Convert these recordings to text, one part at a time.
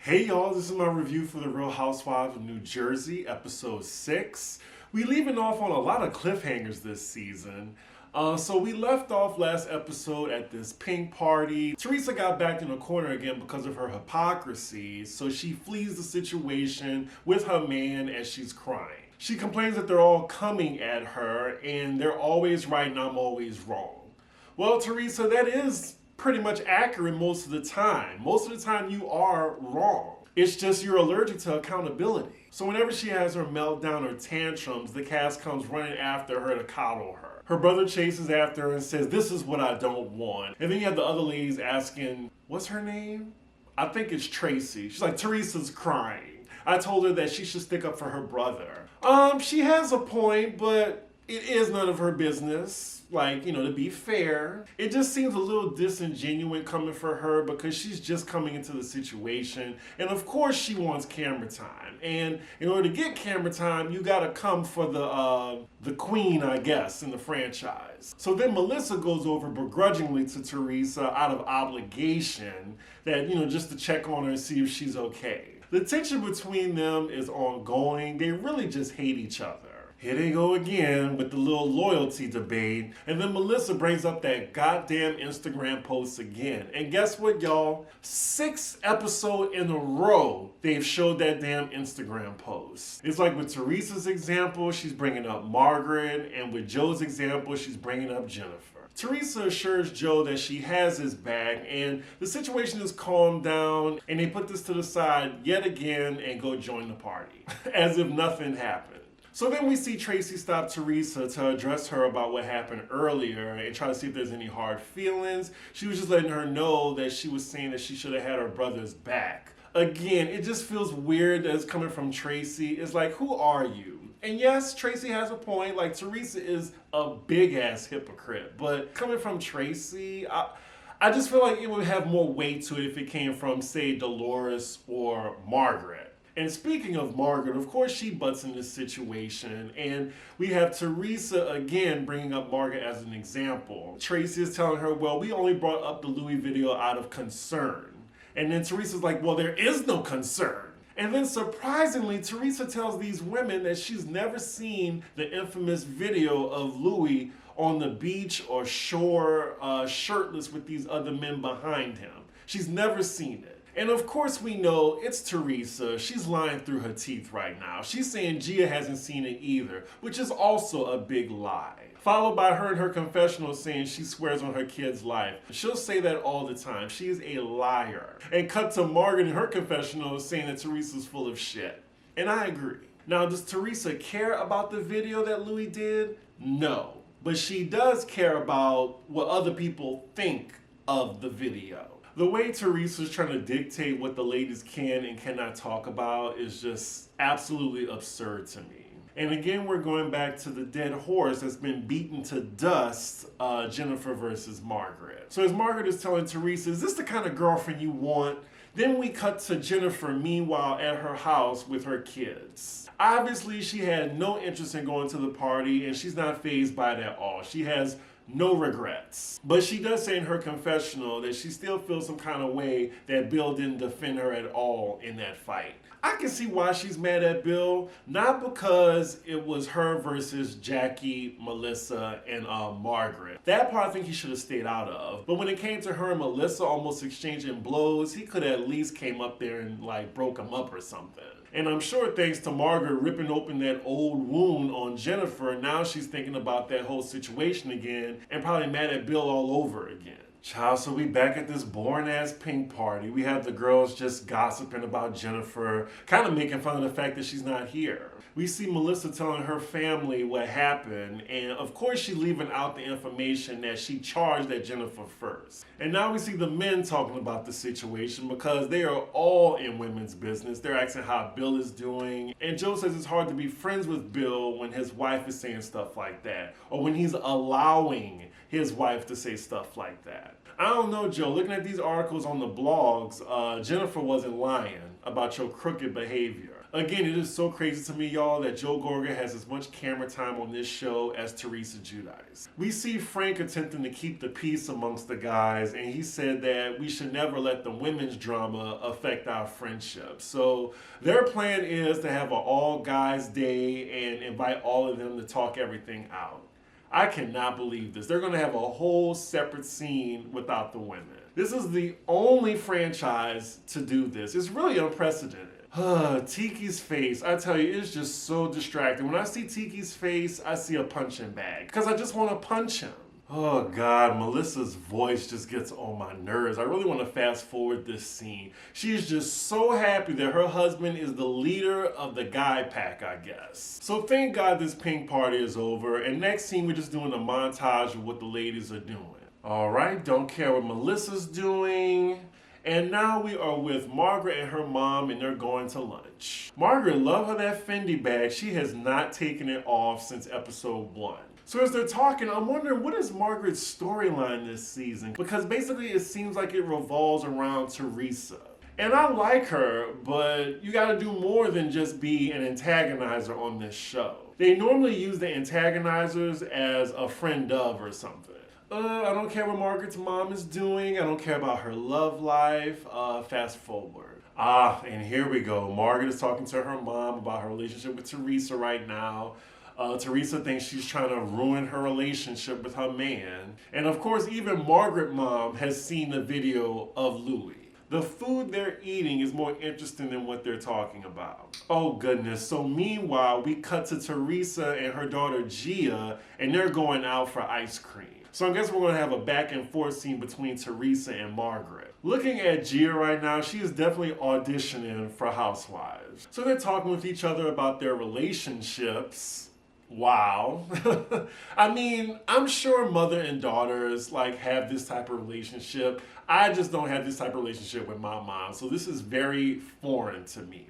Hey y'all, this is my review for the Real Housewives of New Jersey, episode 6. We leaving off on a lot of cliffhangers this season. So we left off last episode at this pink party. Teresa got backed in a corner again because of her hypocrisy, so she flees the situation with her man as she's crying. She complains that they're all coming at her and they're always right and I'm always wrong. Well, Teresa, that is pretty much accurate most of the time. Most of the time you are wrong. It's just you're allergic to accountability. So whenever she has her meltdown or tantrums, the cast comes running after her to coddle her. Her brother chases after her and says, "This is what I don't want." And then you have the other ladies asking, what's her name? I think it's Tracy. She's like, "Teresa's crying. I told her that she should stick up for her brother." She has a point, but it is none of her business. Like, to be fair, it just seems a little disingenuous coming for her because she's just coming into the situation. And of course she wants camera time. And in order to get camera time, you gotta come for the queen, I guess, in the franchise. So then Melissa goes over begrudgingly to Teresa out of obligation that, just to check on her and see if she's okay. The tension between them is ongoing. They really just hate each other. Here they go again with the little loyalty debate. And then Melissa brings up that goddamn Instagram post again. And guess what, y'all? 6 episodes in a row, they've showed that damn Instagram post. It's like with Teresa's example, she's bringing up Margaret. And with Joe's example, she's bringing up Jennifer. Teresa assures Joe that she has his back and the situation is calmed down, and they put this to the side yet again and go join the party. As if nothing happened. So then we see Tracy stop Teresa to address her about what happened earlier and try to see if there's any hard feelings. She was just letting her know that she was saying that she should have had her brother's back. Again, it just feels weird that it's coming from Tracy. It's like, who are you? And yes, Tracy has a point. Like, Teresa is a big-ass hypocrite. But coming from Tracy, I just feel like it would have more weight to it if it came from, say, Dolores or Margaret. And speaking of Margaret, of course she butts in this situation, and we have Teresa again bringing up Margaret as an example. Tracy is telling her, well, we only brought up the Louie video out of concern. And then Teresa's like, well, there is no concern. And then surprisingly, Teresa tells these women that she's never seen the infamous video of Louie on the beach or shore shirtless with these other men behind him. She's never seen it. And of course we know it's Teresa. She's lying through her teeth right now. She's saying Gia hasn't seen it either, which is also a big lie. Followed by her in her confessional saying she swears on her kid's life. She'll say that all the time. She is a liar. And cut to Margaret in her confessional saying that Teresa's full of shit. And I agree. Now, does Teresa care about the video that Louie did? No. But she does care about what other people think of the video. The way Teresa's trying to dictate what the ladies can and cannot talk about is just absolutely absurd to me. And again, we're going back to the dead horse that's been beaten to dust, Jennifer versus Margaret. So as Margaret is telling Teresa, is this the kind of girlfriend you want? Then we cut to Jennifer, meanwhile, at her house with her kids. Obviously, she had no interest in going to the party, and she's not fazed by it at all. She has no regrets. But she does say in her confessional that she still feels some kind of way that Bill didn't defend her at all in that fight. I can see why she's mad at Bill, not because it was her versus Jackie, Melissa, and Margaret. That part I think he should have stayed out of. But when it came to her and Melissa almost exchanging blows, he could have at least came up there and broke them up or something. And I'm sure thanks to Margaret ripping open that old wound on Jennifer, now she's thinking about that whole situation again and probably mad at Bill all over again. Child, so we back at this boring-ass pink party. We have the girls just gossiping about Jennifer, kind of making fun of the fact that she's not here. We see Melissa telling her family what happened, and of course she's leaving out the information that she charged at Jennifer first. And now we see the men talking about the situation because they are all in women's business. They're asking how Bill is doing, and Joe says it's hard to be friends with Bill when his wife is saying stuff like that, or when he's allowing his wife to say stuff like that. I don't know, Joe. Looking at these articles on the blogs, Jennifer wasn't lying about your crooked behavior. Again, it is so crazy to me, y'all, that Joe Gorga has as much camera time on this show as Teresa Giudice. We see Frank attempting to keep the peace amongst the guys, and he said that we should never let the women's drama affect our friendship. So their plan is to have an all-guys day and invite all of them to talk everything out. I cannot believe this. They're going to have a whole separate scene without the women. This is the only franchise to do this. It's really unprecedented. Tiki's face, I tell you, it's just so distracting. When I see Tiki's face, I see a punching bag because I just want to punch him. Oh God, Melissa's voice just gets on my nerves. I really want to fast forward this scene. She's just so happy that her husband is the leader of the guy pack, I guess. So thank God this pink party is over, and next scene we're just doing a montage of what the ladies are doing. All right, don't care what Melissa's doing. And now we are with Margaret and her mom, and they're going to lunch. Margaret, love her that Fendi bag. She has not taken it off since episode 1. So as they're talking, I'm wondering, what is Margaret's storyline this season? Because basically it seems like it revolves around Teresa. And I like her, but you gotta do more than just be an antagonizer on this show. They normally use the antagonizers as a friend of or something. I don't care what Margaret's mom is doing. I don't care about her love life. Fast forward. And here we go. Margaret is talking to her mom about her relationship with Teresa right now. Teresa thinks she's trying to ruin her relationship with her man. And of course, even Margaret mom has seen the video of Louie. The food they're eating is more interesting than what they're talking about. Oh goodness. So meanwhile, we cut to Teresa and her daughter Gia, and they're going out for ice cream. So I guess we're going to have a back and forth scene between Teresa and Margaret. Looking at Gia right now, she is definitely auditioning for Housewives. So they're talking with each other about their relationships. Wow. I mean, I'm sure mother and daughters have this type of relationship. I just don't have this type of relationship with my mom. So this is very foreign to me.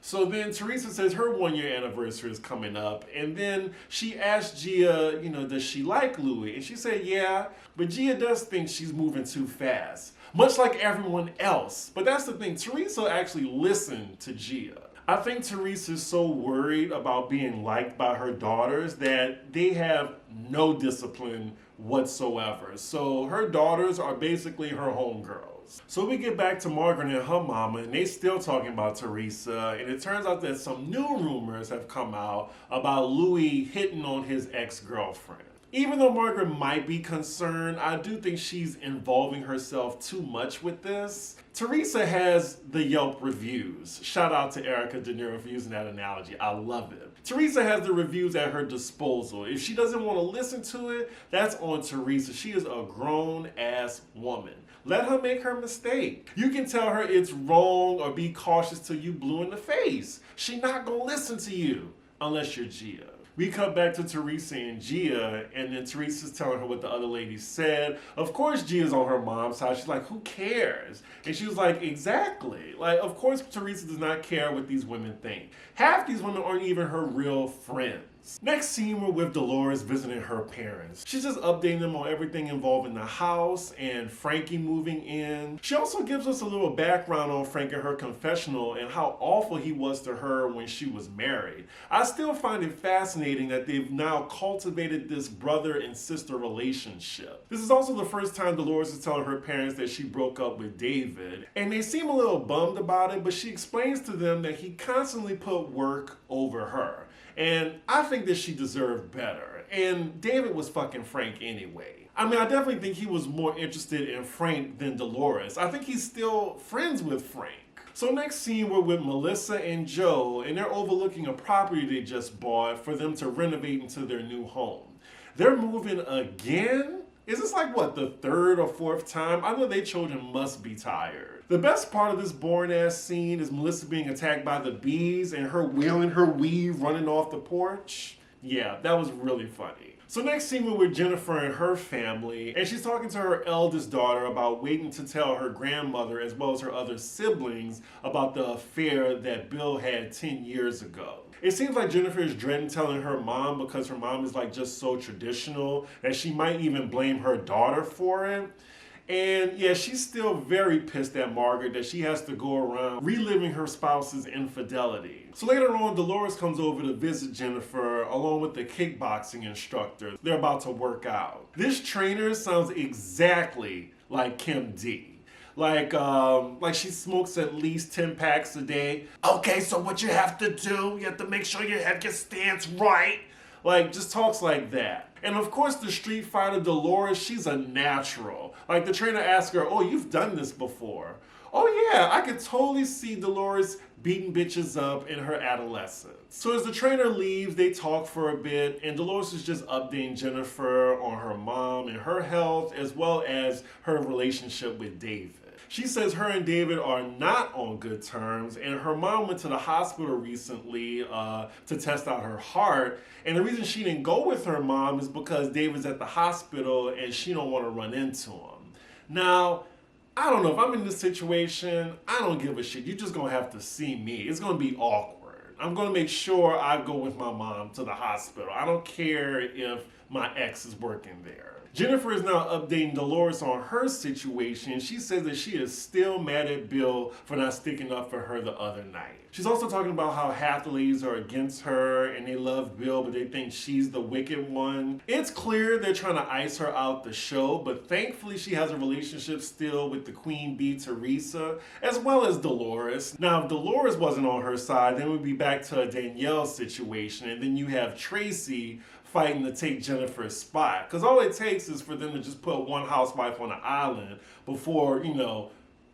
So then Teresa says her 1-year anniversary is coming up, and then she asked Gia, does she like Louie? And she said, yeah, but Gia does think she's moving too fast, much like everyone else. But that's the thing, Teresa actually listened to Gia. I think Teresa's so worried about being liked by her daughters that they have no discipline whatsoever. So her daughters are basically her homegirls. So we get back to Margaret and her mama, and they still talking about Teresa, and it turns out that some new rumors have come out about Louie hitting on his ex-girlfriend. Even though Margaret might be concerned, I do think she's involving herself too much with this. Teresa has the Yelp reviews. Shout out to Erica De Niro for using that analogy. I love it. Teresa has the reviews at her disposal. If she doesn't want to listen to it, that's on Teresa. She is a grown-ass woman. Let her make her mistake. You can tell her it's wrong or be cautious till you blue in the face. She not gonna listen to you unless you're Gia. We cut back to Teresa and Gia, and then Teresa's telling her what the other lady said. Of course, Gia's on her mom's side. She's like, who cares? And she was like, exactly. Of course, Teresa does not care what these women think. Half these women aren't even her real friends. Next scene, we're with Dolores visiting her parents. She's just updating them on everything involving the house and Frankie moving in. She also gives us a little background on Frank and her confessional and how awful he was to her when she was married. I still find it fascinating that they've now cultivated this brother and sister relationship. This is also the first time Dolores is telling her parents that she broke up with David, and they seem a little bummed about it, but she explains to them that he constantly put work over her. And I think that she deserved better. And David was fucking Frank anyway. I mean, I definitely think he was more interested in Frank than Dolores. I think he's still friends with Frank. So next scene, we're with Melissa and Joe, and they're overlooking a property they just bought for them to renovate into their new home. They're moving again? Is this the third or fourth time? I know their children must be tired. The best part of this boring ass scene is Melissa being attacked by the bees and her wheeling her weave running off the porch. Yeah, that was really funny. So next scene we're with Jennifer and her family, and she's talking to her eldest daughter about waiting to tell her grandmother as well as her other siblings about the affair that Bill had 10 years ago. It seems like Jennifer is dreading telling her mom because her mom is just so traditional that she might even blame her daughter for it. And yeah, she's still very pissed at Margaret that she has to go around reliving her spouse's infidelity. So later on, Dolores comes over to visit Jennifer along with the kickboxing instructor. They're about to work out. This trainer sounds exactly like Kim D. Like she smokes at least 10 packs a day. Okay, so what you have to do, you have to make sure you have your stance right. Like, just talks like that. And of course, the street fighter Dolores, she's a natural. Like, the trainer asks her, oh, you've done this before. Oh yeah, I could totally see Dolores beating bitches up in her adolescence. So as the trainer leaves, they talk for a bit, and Dolores is just updating Jennifer on her mom and her health, as well as her relationship with David. She says her and David are not on good terms, and her mom went to the hospital recently to test out her heart. And the reason she didn't go with her mom is because David's at the hospital and she don't want to run into him. Now, I don't know, if I'm in this situation, I don't give a shit. You're just gonna have to see me. It's gonna be awkward. I'm gonna make sure I go with my mom to the hospital. I don't care if my ex is working there. Jennifer is now updating Dolores on her situation. She says that she is still mad at Bill for not sticking up for her the other night. She's also talking about how half the ladies are against her and they love Bill, but they think she's the wicked one. It's clear they're trying to ice her out the show, but thankfully she has a relationship still with the queen bee, Teresa, as well as Dolores. Now, if Dolores wasn't on her side, then we'd be back to a Danielle situation, and then you have Tracy fighting to take Jennifer's spot. Because all it takes is for them to just put one housewife on an island before,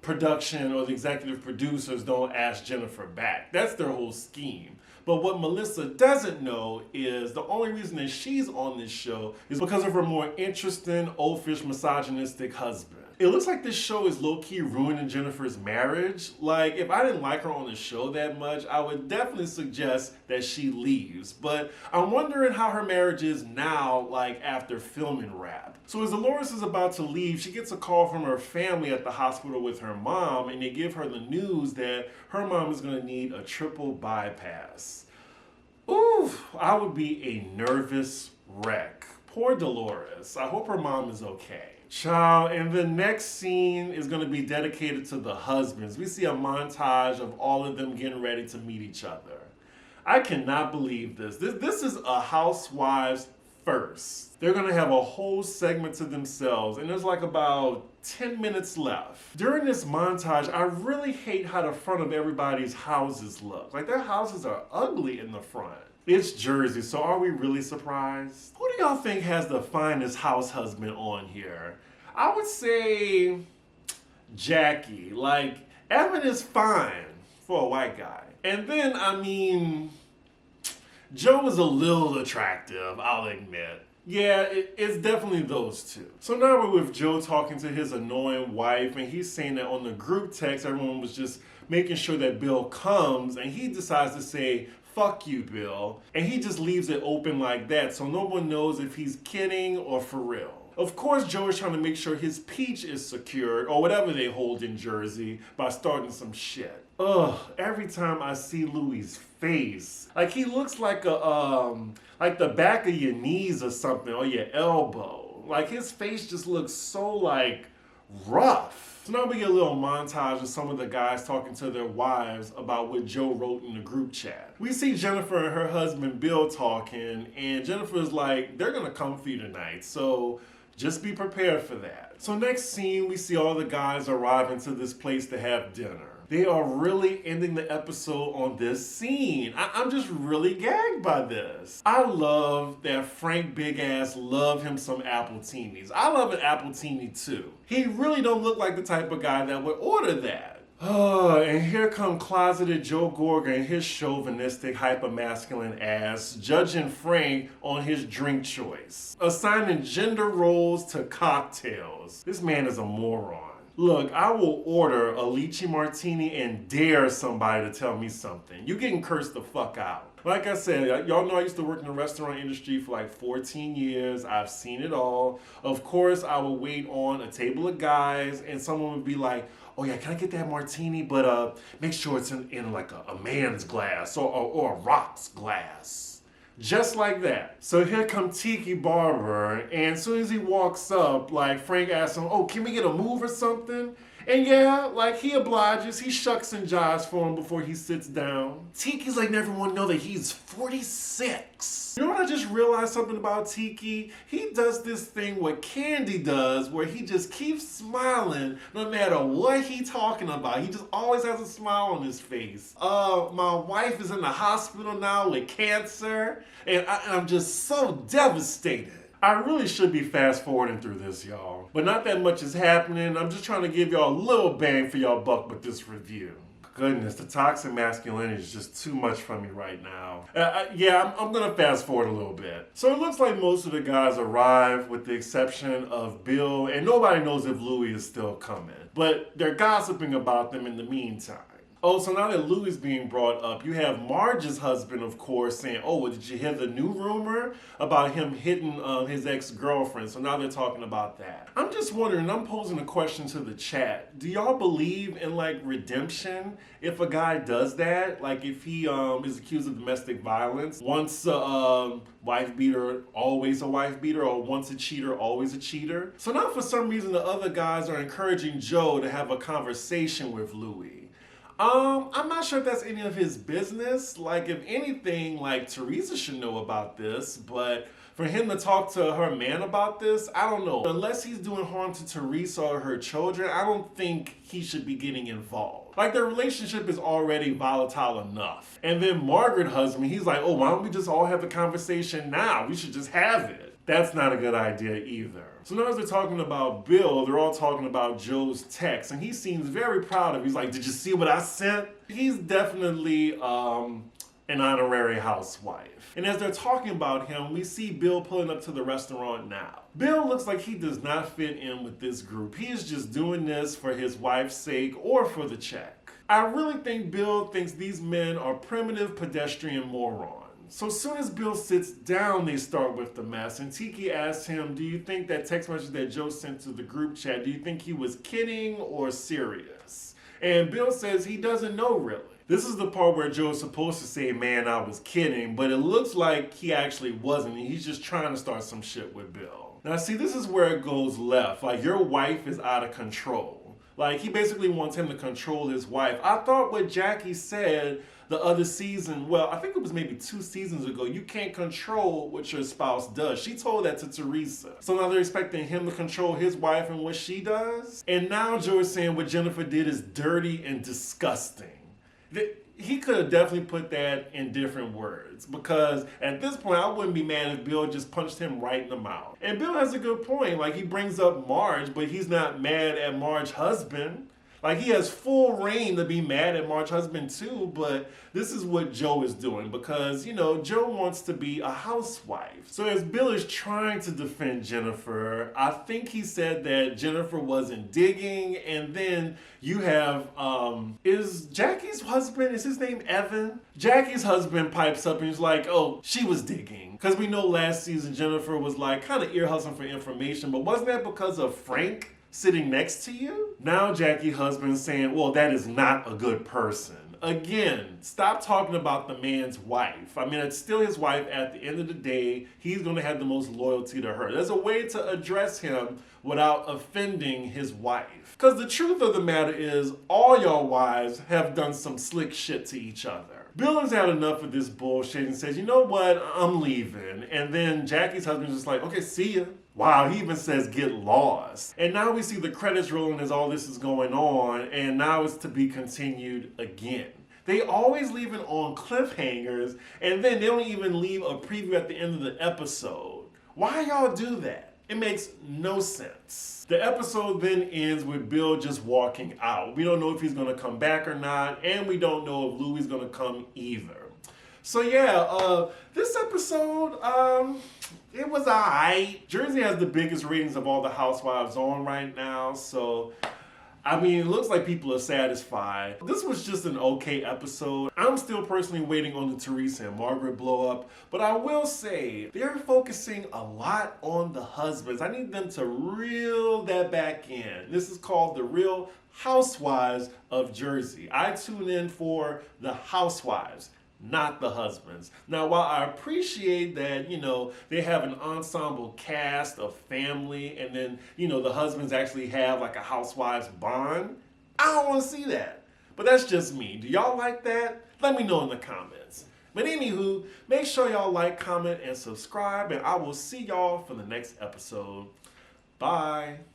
production or the executive producers don't ask Jennifer back. That's their whole scheme. But what Melissa doesn't know is the only reason that she's on this show is because of her more interesting, oafish, misogynistic husband. It looks like this show is low-key ruining Jennifer's marriage. Like, if I didn't like her on the show that much, I would definitely suggest that she leaves. But I'm wondering how her marriage is now, like, after filming Wrap. So as Dolores is about to leave, she gets a call from her family at the hospital with her mom, and they give her the news that her mom is gonna need a triple bypass. Ooh, I would be a nervous wreck. Poor Dolores. I hope her mom is okay. Child, and the next scene is going to be dedicated to the husbands. We see a montage of all of them getting ready to meet each other. I cannot believe this. This is a Housewives first. They're going to have a whole segment to themselves, and there's like about 10 minutes left. During this montage, I really hate how the front of everybody's houses look. Like, their houses are ugly in the front. It's Jersey, so are we really surprised? Who do y'all think has the finest house husband on here? I would say Jackie. Like, Evan is fine for a white guy. And then, Joe is a little attractive, I'll admit. Yeah, it's definitely those two. So now we're with Joe talking to his annoying wife, and he's saying that on the group text, everyone was just making sure that Bill comes, and he decides to say, fuck you, Bill. And he just leaves it open like that, so no one knows if he's kidding or for real. Of course, Joe is trying to make sure his peach is secured, or whatever they hold in Jersey, by starting some shit. Ugh, every time I see Louie's face, like he looks like like the back of your knees or something, or your elbow. Like his face just looks so like rough. So now we get a little montage of some of the guys talking to their wives about what Joe wrote in the group chat. We see Jennifer and her husband Bill talking, and Jennifer's like, they're gonna come for you tonight, so just be prepared for that. So next scene, we see all the guys arriving to this place to have dinner. They are really ending the episode on this scene. I'm just really gagged by this. I love that Frank Big Ass love him some Appletinis. I love an Appletini too. He really don't look like the type of guy that would order that. Oh, and here come closeted Joe Gorga and his chauvinistic, hyper-masculine ass, judging Frank on his drink choice. Assigning gender roles to cocktails. This man is a moron. Look, I will order a lychee martini and dare somebody to tell me something. You getting cursed the fuck out. Like I said, y'all know I used to work in the restaurant industry for like 14 years. I've seen it all. Of course, I would wait on a table of guys and someone would be like, oh yeah, can I get that martini? But make sure it's in like a man's glass or a rocks glass. Just like that. So here comes Tiki Barber, and as soon as he walks up, like Frank asks him, oh, can we get a move or something? And yeah, like he obliges, he shucks and jives for him before he sits down. Tiki's letting everyone know that he's 46. You know what, I just realized something about Tiki? He does this thing what Candy does, where he just keeps smiling no matter what he's talking about. He just always has a smile on his face. My wife is in the hospital now with cancer, and I'm just so devastated. I really should be fast forwarding through this, y'all. But not that much is happening. I'm just trying to give y'all a little bang for y'all buck with this review. Goodness, the toxic masculinity is just too much for me right now. I'm gonna fast forward a little bit. So it looks like most of the guys arrive with the exception of Bill, and nobody knows if Louie is still coming. But they're gossiping about them in the meantime. Oh, so now that Louie's being brought up, you have Marge's husband, of course, saying, oh, well, did you hear the new rumor about him hitting his ex-girlfriend? So now they're talking about that. I'm just wondering, I'm posing a question to the chat. Do y'all believe in, like, redemption if a guy does that? Like, if he is accused of domestic violence, once a wife beater, always a wife beater, or once a cheater, always a cheater? So now for some reason the other guys are encouraging Joe to have a conversation with Louie. I'm not sure if that's any of his business. Like, if anything, like, Teresa should know about this, but for him to talk to her man about this, I don't know. Unless he's doing harm to Teresa or her children, I don't think he should be getting involved. Like, their relationship is already volatile enough. And then Margaret husband, he's like, oh, why don't we just all have a conversation now? We should just have it. That's not a good idea either. So now as they're talking about Bill, they're all talking about Joe's text, and he seems very proud of it. He's like, did you see what I sent? He's definitely an honorary housewife. And as they're talking about him, we see Bill pulling up to the restaurant now. Bill looks like he does not fit in with this group. He is just doing this for his wife's sake or for the check. I really think Bill thinks these men are primitive pedestrian morons. So as soon as Bill sits down, they start with the mess. And Tiki asks him, do you think that text message that Joe sent to the group chat, do you think he was kidding or serious? And Bill says he doesn't know really. This is the part where Joe's supposed to say, man, I was kidding, but it looks like he actually wasn't. He's just trying to start some shit with Bill. Now see, this is where it goes left. Like, your wife is out of control. Like, he basically wants him to control his wife. I thought what Jackie said the other season, well, I think it was maybe 2 seasons ago, you can't control what your spouse does. She told that to Teresa. So now they're expecting him to control his wife and what she does? And now Joe is saying what Jennifer did is dirty and disgusting. He could have definitely put that in different words, because at this point, I wouldn't be mad if Bill just punched him right in the mouth. And Bill has a good point. Like, he brings up Marge, but he's not mad at Marge's husband. Like, he has full reign to be mad at Marge's husband too, but this is what Joe is doing because, you know, Joe wants to be a housewife. So as Bill is trying to defend Jennifer, I think he said that Jennifer wasn't digging, and then you have, is Jackie's husband, is his name Evan? Jackie's husband pipes up and he's like, oh, she was digging. Because we know last season Jennifer was like kind of ear hustling for information, but wasn't that because of Frank sitting next to you? Now Jackie's husband's saying, well, that is not a good person. Again, stop talking about the man's wife. I mean, it's still his wife. At the end of the day, he's going to have the most loyalty to her. There's a way to address him without offending his wife. Because the truth of the matter is, all y'all wives have done some slick shit to each other. Bill has had enough of this bullshit and says, you know what, I'm leaving. And then Jackie's husband's just like, okay, see ya. Wow, he even says get lost. And now we see the credits rolling as all this is going on, and now it's to be continued again. They always leave it on cliffhangers, and then they don't even leave a preview at the end of the episode. Why y'all do that? It makes no sense. The episode then ends with Bill just walking out. We don't know if he's gonna come back or not, and we don't know if Louie's gonna come either. So yeah, this episode, it was alright. Jersey has the biggest ratings of all the Housewives on right now, so I mean, it looks like people are satisfied. This was just an okay episode. I'm still personally waiting on the Teresa and Margaret blow up, but I will say they're focusing a lot on the husbands. I need them to reel that back in. This is called the Real Housewives of Jersey. I tune in for the Housewives. not the husbands. Now, while I appreciate that, they have an ensemble cast of family and then, the husbands actually have like a housewives bond, I don't want to see that. But that's just me. Do y'all like that? Let me know in the comments. But anywho, make sure y'all like, comment, and subscribe, and I will see y'all for the next episode. Bye.